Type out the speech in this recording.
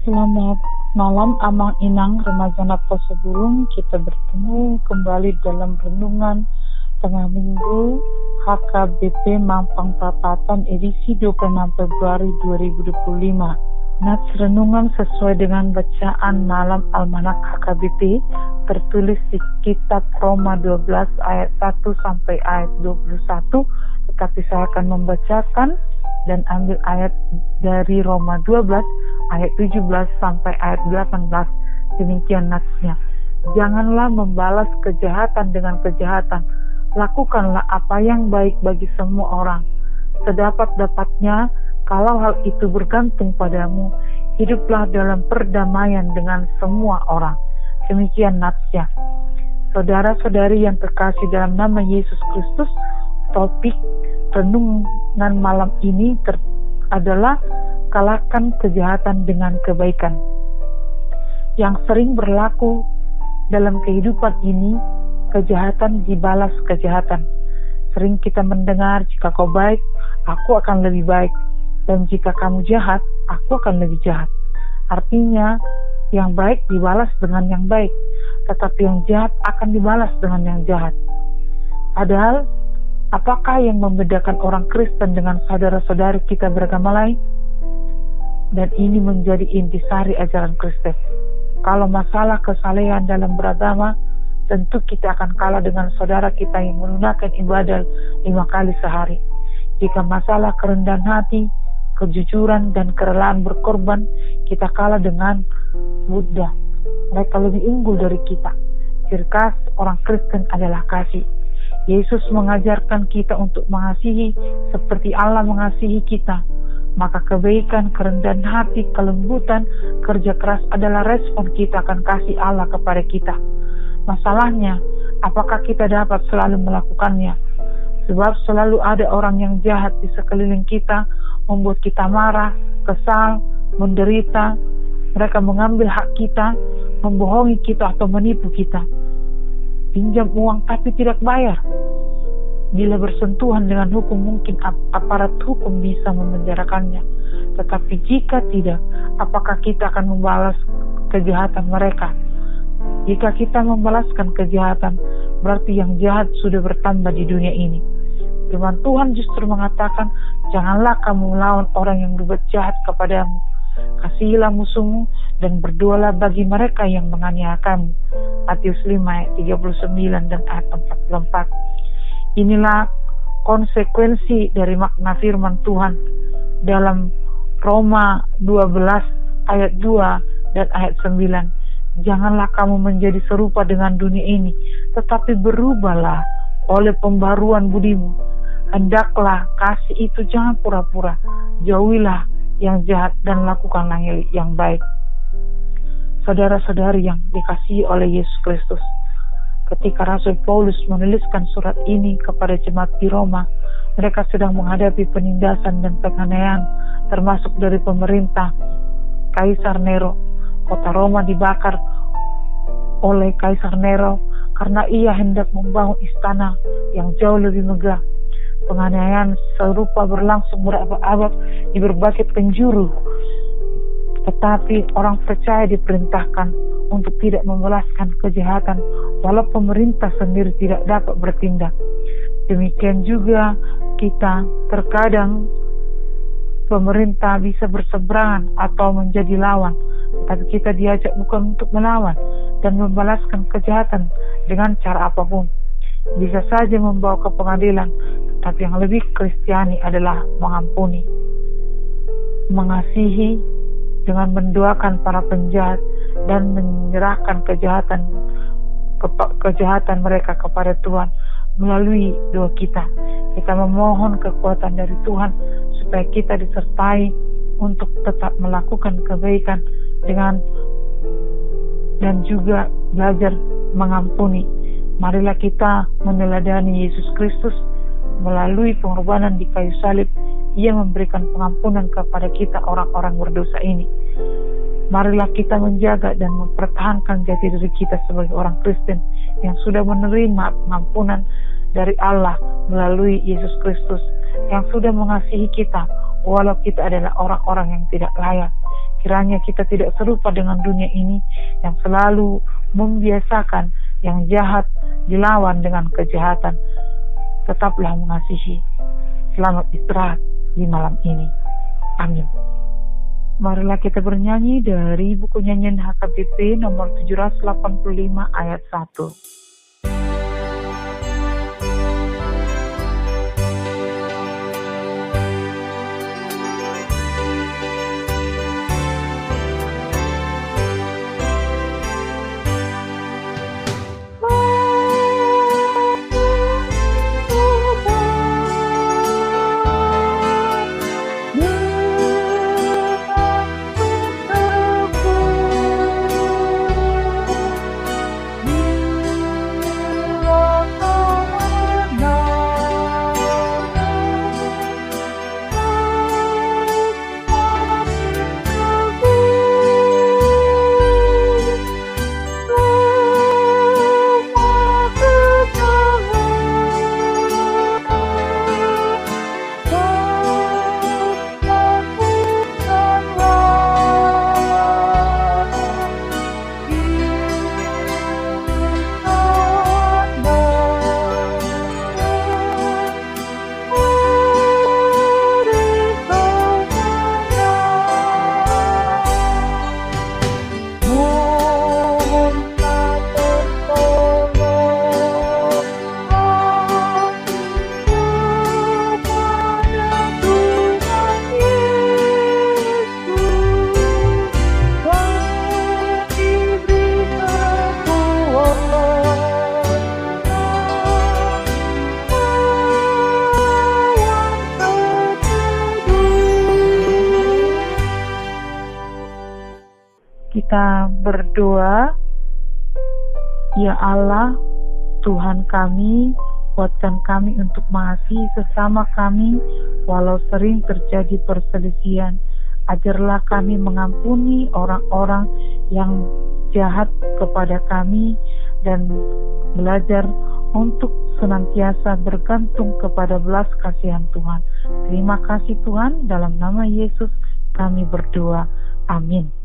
Selamat malam Amang Inang Remaja Naposo Burung. Kita bertemu kembali dalam renungan tengah minggu HKBP Mampang Perapatan edisi 26 Februari 2025. Nats renungan sesuai dengan bacaan malam Almanak HKBP tertulis di kitab Roma 12 ayat 1 sampai ayat 21, tetapi saya akan membacakan dan ambil ayat dari Roma 12 ayat 17 sampai ayat 18. Demikian natsnya. Janganlah membalas kejahatan dengan kejahatan. Lakukanlah apa yang baik bagi semua orang. Sedapat-dapatnya, kalau hal itu bergantung padamu, hiduplah dalam perdamaian dengan semua orang. Demikian natsnya. Saudara-saudari yang terkasih dalam nama Yesus Kristus, topik renungan malam ini adalah kalahkan kejahatan dengan kebaikan. Yang sering berlaku dalam kehidupan ini, kejahatan dibalas kejahatan. Sering kita mendengar, jika kau baik, aku akan lebih baik. Dan jika kamu jahat, aku akan lebih jahat. Artinya, yang baik dibalas dengan yang baik, tetapi yang jahat akan dibalas dengan yang jahat. Padahal, apakah yang membedakan orang Kristen dengan saudara-saudari kita beragama lain? Dan ini menjadi intisari ajaran Kristen. Kalau masalah kesalehan dalam beragama, tentu kita akan kalah dengan saudara kita yang menunaikan ibadah 5 kali sehari. Jika masalah kerendahan hati, kejujuran, dan kerelaan berkorban, kita kalah dengan Buddha. Mereka lebih unggul dari kita. Ciri khas orang Kristen adalah kasih. Yesus mengajarkan kita untuk mengasihi seperti Allah mengasihi kita. Maka kebaikan, kerendahan hati, kelembutan, kerja keras adalah respon kita akan kasih Allah kepada kita. Masalahnya, apakah kita dapat selalu melakukannya? Sebab selalu ada orang yang jahat di sekeliling kita, membuat kita marah, kesal, menderita. Mereka mengambil hak kita, membohongi kita atau menipu kita. Pinjam uang tapi tidak bayar. Bila bersentuhan dengan hukum, mungkin aparat hukum bisa memenjarakannya. Tetapi jika tidak, apakah kita akan membalas kejahatan mereka? Jika kita membalaskan kejahatan, berarti yang jahat sudah bertambah di dunia ini. Firman Tuhan justru mengatakan, janganlah kamu melawan orang yang berbuat jahat kepadamu. Kasihilah musuhmu dan berdoalah bagi mereka yang menganiaya kamu. Matius 5 ayat 39 dan ayat 44. Inilah konsekuensi dari makna firman Tuhan dalam Roma 12 ayat 2 dan ayat 9. Janganlah kamu menjadi serupa dengan dunia ini, tetapi berubahlah oleh pembaruan budimu. Hendaklah kasih itu jangan pura-pura. Jauhilah yang jahat dan lakukanlah yang baik. Saudara-saudari yang dikasihi oleh Yesus Kristus, ketika Rasul Paulus menuliskan surat ini kepada jemaat di Roma, mereka sedang menghadapi penindasan dan penganiayaan, termasuk dari pemerintah Kaisar Nero. Kota Roma dibakar oleh Kaisar Nero karena ia hendak membangun istana yang jauh lebih megah. Penganiayaan serupa berlangsung berabad-abad di berbagai penjuru. Tetapi orang percaya diperintahkan untuk tidak membalaskan kejahatan, walau pemerintah sendiri tidak dapat bertindak. Demikian juga kita, terkadang pemerintah bisa berseberangan atau menjadi lawan, tetapi kita diajak bukan untuk melawan dan membalaskan kejahatan dengan cara apapun. Bisa saja membawa ke pengadilan, tetapi yang lebih Kristiani adalah mengampuni, mengasihi dengan mendoakan para penjahat dan menyerahkan kejahatan mereka kepada Tuhan melalui doa kita. Kita memohon kekuatan dari Tuhan supaya kita disertai untuk tetap melakukan kebaikan dan juga belajar mengampuni. Marilah kita meneladani Yesus Kristus melalui pengorbanan di kayu salib. Ia memberikan pengampunan kepada kita orang-orang berdosa ini. Marilah kita menjaga dan mempertahankan jati diri kita sebagai orang Kristen yang sudah menerima pengampunan dari Allah melalui Yesus Kristus, yang sudah mengasihi kita walau kita adalah orang-orang yang tidak layak. Kiranya kita tidak serupa dengan dunia ini yang selalu membiasakan yang jahat dilawan dengan kejahatan. Tetaplah mengasihi. Selamat istirahat di malam ini. Amin. Marilah kita bernyanyi dari buku nyanyian HKBP nomor 785 ayat 1. Kita berdoa. Ya Allah, Tuhan kami, kuatkan kami untuk mengasihi sesama kami walau sering terjadi perselisihan. Ajarlah kami mengampuni orang-orang yang jahat kepada kami dan belajar untuk senantiasa bergantung kepada belas kasihan Tuhan. Terima kasih Tuhan, dalam nama Yesus kami berdoa. Amin.